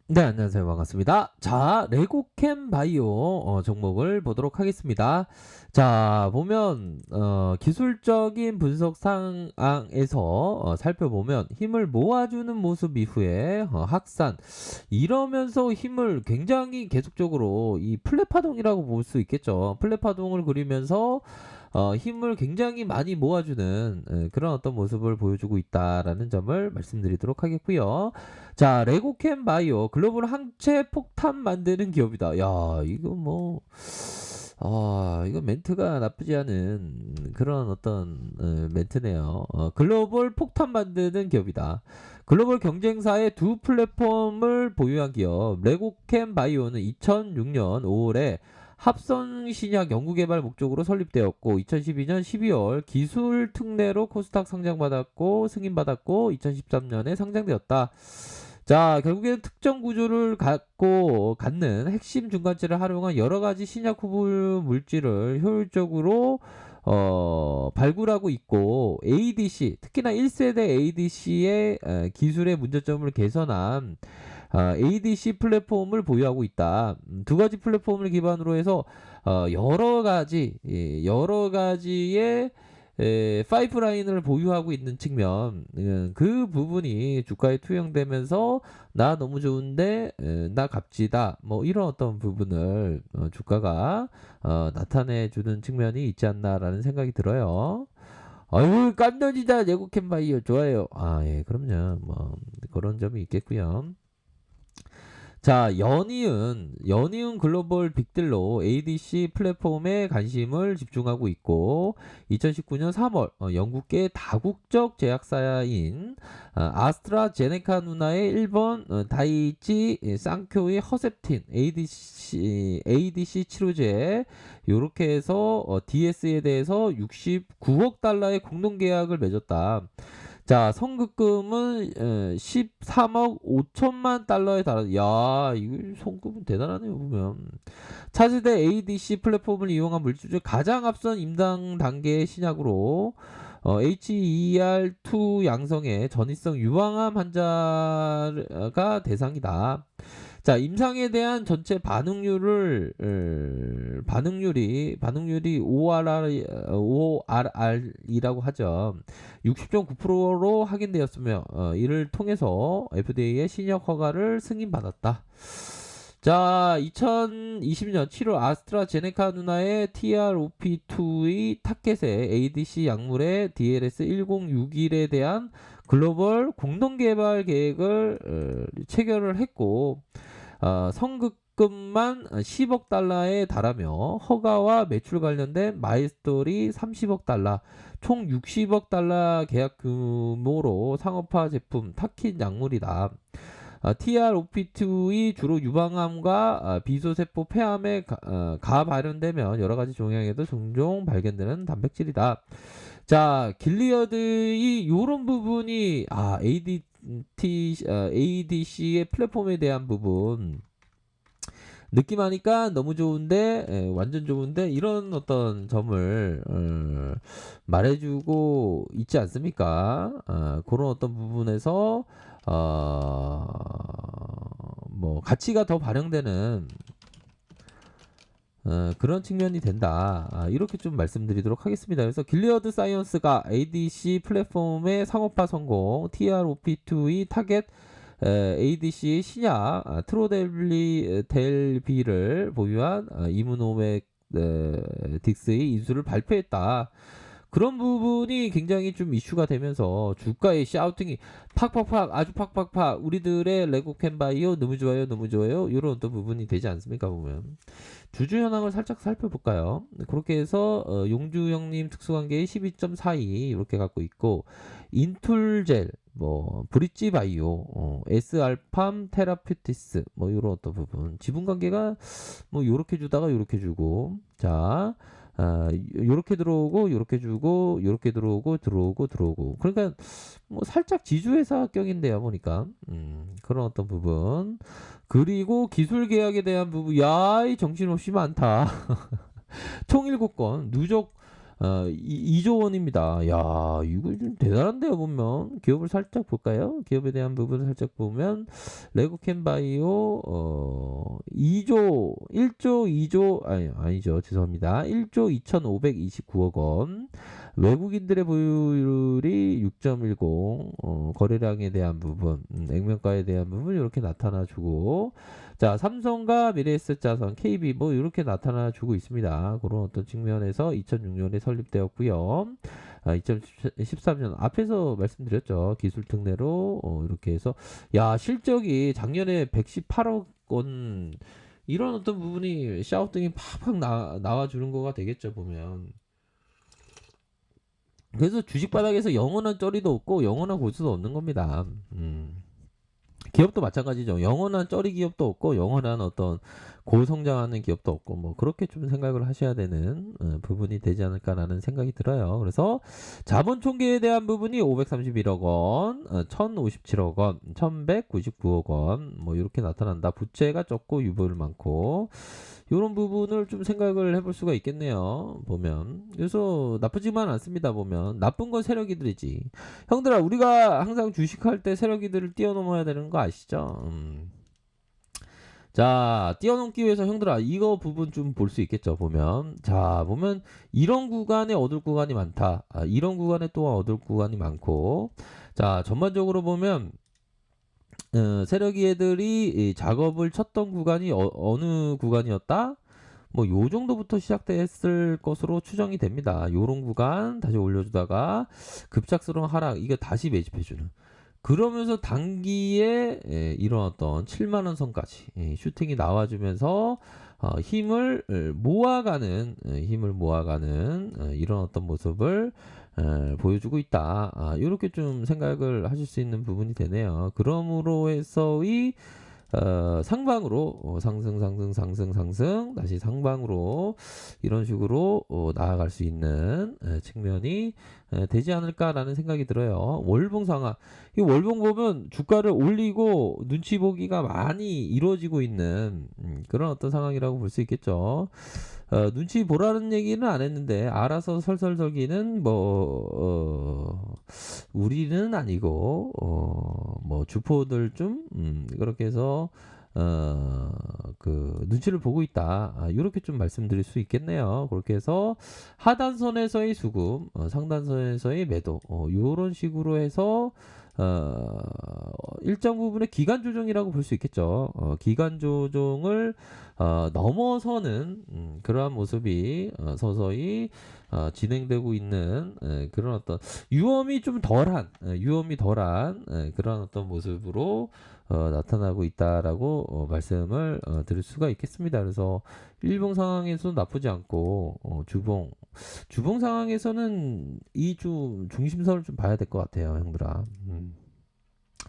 네, 안녕하세요. 반갑습니다. 자, 레고캠 바이오 종목을 보도록 하겠습니다. 자, 보면 기술적인 분석 상황에서 살펴보면 힘을 모아주는 모습 이후에 확산 이러면서 힘을 굉장히 계속적으로 이 플랫 파동이라고 볼 수 있겠죠. 플랫 파동을 그리면서 힘을 굉장히 많이 모아주는 그런 어떤 모습을 보여주고 있다라는 점을 말씀드리도록 하겠고요. 자, 레고캠 바이오 글로벌 항체 폭탄 만드는 기업이다. 야, 이거 뭐, 이거 멘트가 나쁘지 않은 그런 어떤 멘트네요. 글로벌 폭탄 만드는 기업이다. 글로벌 경쟁사의 두 플랫폼을 보유한 기업 레고캠 바이오는 2006년 5월에 합성 신약 연구개발 목적으로 설립되었고 2012년 12월 기술 특례로 코스닥 상장받았고 승인받았고 2013년에 상장되었다. 자, 결국에는 특정 구조를 갖는 핵심 중간체를 활용한 여러 가지 신약 후보 물질을 효율적으로 발굴하고 있고 ADC, 특히나 1세대 ADC의 기술의 문제점을 개선한 ADC 플랫폼을 보유하고 있다. 두 가지 플랫폼을 기반으로 해서 여러 가지의 파이프라인을 보유하고 있는 측면, 그 부분이 주가에 투영되면서 나 너무 좋은데 나 값지다 뭐 이런 어떤 부분을 주가가 나타내주는 측면이 있지 않나라는 생각이 들어요. 아유, 깜짝이다. 예고캔 바이오 좋아요. 아, 예, 그럼요. 뭐 그런 점이 있겠고요. 자, 연이은 글로벌 빅딜로 ADC 플랫폼에 관심을 집중하고 있고, 2019년 3월, 영국계 다국적 제약사인 아스트라제네카 누나의 일본 다이치 쌍쿄의 허셉틴 ADC 치료제, 요렇게 해서 DS에 대해서 69억 달러의 공동계약을 맺었다. 자, 선급금은 13억 5천만 달러에 달하. 야, 이거 선급은 대단하네요, 보면. 차세대 ADC 플랫폼을 이용한 물질 중 가장 앞선 임상 단계의 신약으로 HER2 양성의 전이성 유방암 환자가 대상이다. 자, 임상에 대한 전체 반응률이 ORR이라고 하죠. 60.9%로 확인되었으며 이를 통해서 FDA의 신약 허가를 승인받았다. 자, 2020년 7월 아스트라제네카 누나의 TROP2의 타켓의 ADC 약물의 DLS1061에 대한 글로벌 공동개발 계획을 체결을 했고 선급금만 10억 달러에 달하며 허가와 매출 관련된 마일스톤이 30억 달러, 총 60억 달러 계약 규모로 상업화 제품 타킷 약물이다. TROP2이 주로 유방암과 비소세포 폐암에 가발현되면 여러 가지 종양에도 종종 발견되는 단백질이다. 자, 길리어드의 요런 부분이 ADC의 플랫폼에 대한 부분 느낌하니까 너무 좋은데 완전 좋은데 이런 어떤 점을 말해주고 있지 않습니까? 그런 어떤 부분에서 어, 뭐 가치가 더 반영되는 그런 측면이 된다. 이렇게 좀 말씀드리도록 하겠습니다. 그래서 길리어드 사이언스가 ADC 플랫폼의 상업화 성공, TROP2의 타겟 ADC 신약 트로델비를 보유한 이무노맥 딕스의 인수를 발표했다. 그런 부분이 굉장히 좀 이슈가 되면서 주가의 샤우팅이 팍팍팍 아주 팍팍팍 우리들의 레고 캔바이오 너무 좋아요 너무 좋아요 이런 또 부분이 되지 않습니까 보면 주주 현황을 살짝 살펴볼까요? 그렇게 해서 용주 형님 특수관계의 12.42 이렇게 갖고 있고 인툴젤 뭐 브릿지 바이오 S알팜 테라퓨티스 뭐 이런 어떤 부분 지분 관계가 뭐 요렇게 주다가 요렇게 주고 자 요렇게 들어오고 요렇게 주고 요렇게 들어오고 그러니까 뭐 살짝 지주회사격인데요 보니까 그런 어떤 부분 그리고 기술 계약에 대한 부분 야 이 정신없이 많다 총 7건 누적 2조 원입니다. 야, 이거 좀 대단한데요, 보면. 기업을 살짝 볼까요? 기업에 대한 부분을 살짝 보면, 레고캠바이오, 2조, 1조, 2조, 아니죠. 죄송합니다. 1조 2,529억 원. 외국인들의 보유율이 6.10, 거래량에 대한 부분, 액면가에 대한 부분, 이렇게 나타나주고, 자, 삼성과 미래에셋자산, KB 뭐 이렇게 나타나주고 있습니다. 그런 어떤 측면에서 2006년에 설립되었고요. 2013년 앞에서 말씀드렸죠. 기술 특례로 이렇게 해서 야, 실적이 작년에 118억 원 이런 어떤 부분이 샤우팅이 팍팍 나와주는 거가 되겠죠, 보면. 그래서 주식 바닥에서 영원한 쩌리도 없고 영원한 고수도 없는 겁니다. 기업도 마찬가지죠. 영원한 쩌리 기업도 없고 영원한 어떤 고성장하는 기업도 없고 뭐 그렇게 좀 생각을 하셔야 되는 부분이 되지 않을까라는 생각이 들어요. 그래서 자본 총계에 대한 부분이 531억 원, 1057억 원, 1199억 원 뭐 이렇게 나타난다. 부채가 적고 유보율 많고 이런 부분을 좀 생각을 해볼 수가 있겠네요. 보면. 그래서 나쁘지만 않습니다. 보면. 나쁜 건 세력이들이지. 형들아, 우리가 항상 주식할 때 세력이들을 뛰어넘어야 되는 거 아시죠? 자, 뛰어넘기 위해서 형들아, 이거 부분 좀 볼 수 있겠죠, 보면. 자, 보면, 이런 구간에 얻을 구간이 많다. 이런 구간에 또한 얻을 구간이 많고. 자, 전반적으로 보면, 세력이 애들이 이 작업을 쳤던 구간이 어느 구간이었다? 뭐 요 정도부터 시작됐을 것으로 추정이 됩니다. 요런 구간 다시 올려주다가 급작스러운 하락 이거 다시 매집해주는. 그러면서 단기에 이런 어떤 7만 원 선까지 슈팅이 나와주면서 힘을 모아가는 이런 어떤 모습을 보여주고 있다. 이렇게 좀 생각을 하실 수 있는 부분이 되네요. 그러므로 해서의 상방으로 상승 다시 상방으로 이런 식으로 나아갈 수 있는 측면이 되지 않을까라는 생각이 들어요. 월봉 상황 이 월봉 보면 주가를 올리고 눈치 보기가 많이 이루어지고 있는 그런 어떤 상황이라고 볼 수 있겠죠. 눈치 보라는 얘기는 안 했는데 알아서 설설설기는 우리는 아니고 뭐 주포들 좀 그렇게 해서 그 눈치를 보고 있다. 이렇게 좀 말씀드릴 수 있겠네요. 그렇게 해서 하단선에서의 수급, 상단선에서의 매도, 요런 식으로 해서 일정 부분의 기간 조정이라고 볼 수 있겠죠. 기간 조정을 넘어서는 그러한 모습이 서서히 진행되고 있는 그런 어떤 유엄이 덜한 그런 어떤 모습으로 나타나고 있다라고 말씀을 드릴 수가 있겠습니다. 그래서 일봉 상황에서 나쁘지 않고 주봉 상황에서는 이 중심선을 좀 봐야 될 것 같아요, 형들아.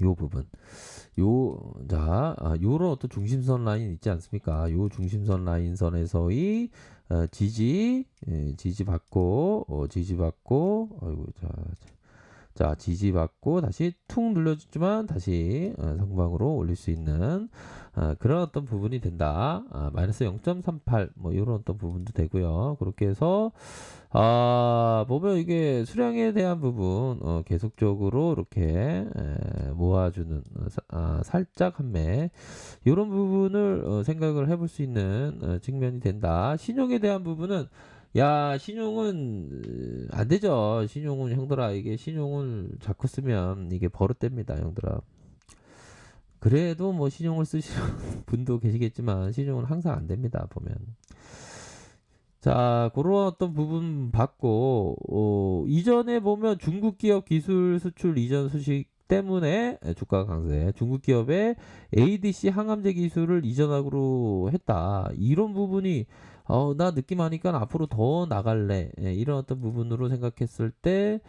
요 부분. 요런 어떤 중심선 라인 있지 않습니까? 요 중심선 라인 선에서의 지지받고, 아이고, 지지받고 다시 툭 눌러주지만 다시 상방으로 올릴 수 있는 그런 어떤 부분이 된다. 마이너스 0.38 뭐 이런 어떤 부분도 되고요. 그렇게 해서 보면 이게 수량에 대한 부분 계속적으로 이렇게 모아주는 살짝 한매 이런 부분을 생각을 해볼 수 있는 측면이 된다. 신용에 대한 부분은 야, 신용은 안 되죠. 신용은 형들아, 이게 신용을 자꾸 쓰면 이게 버릇됩니다, 형들아. 그래도 뭐 신용을 쓰시는 분도 계시겠지만 신용은 항상 안 됩니다, 보면. 자, 그런 어떤 부분 받고 이전에 보면 중국 기업 기술 수출 이전 소식 때문에 주가 강세. 중국 기업의 ADC 항암제 기술을 이전하기로 했다. 이런 부분이 나 느낌하니까 앞으로 더 나갈래. 이런 어떤 부분으로 생각했을 때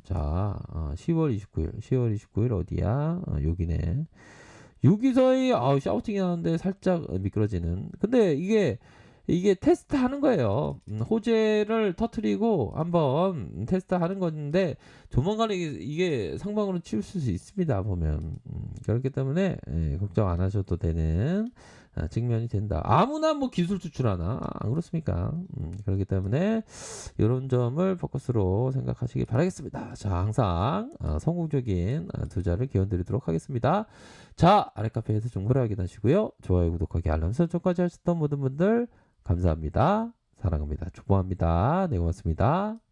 자, 10월 29일 어디야? 여기네. 여기서의 샤우팅이 나는데 살짝 미끄러지는. 근데 이게 테스트 하는 거예요. 호재를 터트리고 한번 테스트 하는 건데 조만간에 이게 상방으로 치울 수 있습니다. 보면. 그렇기 때문에 걱정 안 하셔도 되는 직면이 된다. 아무나 뭐 기술 추출하나? 안 그렇습니까? 그렇기 때문에 이런 점을 포커스로 생각하시기 바라겠습니다. 자, 항상 성공적인 투자를 기원드리도록 하겠습니다. 자, 아랫카페에서 정보를 확인하시고요. 좋아요, 구독하기, 알람 설정까지 하셨던 모든 분들 감사합니다. 사랑합니다. 축복합니다. 네, 고맙습니다.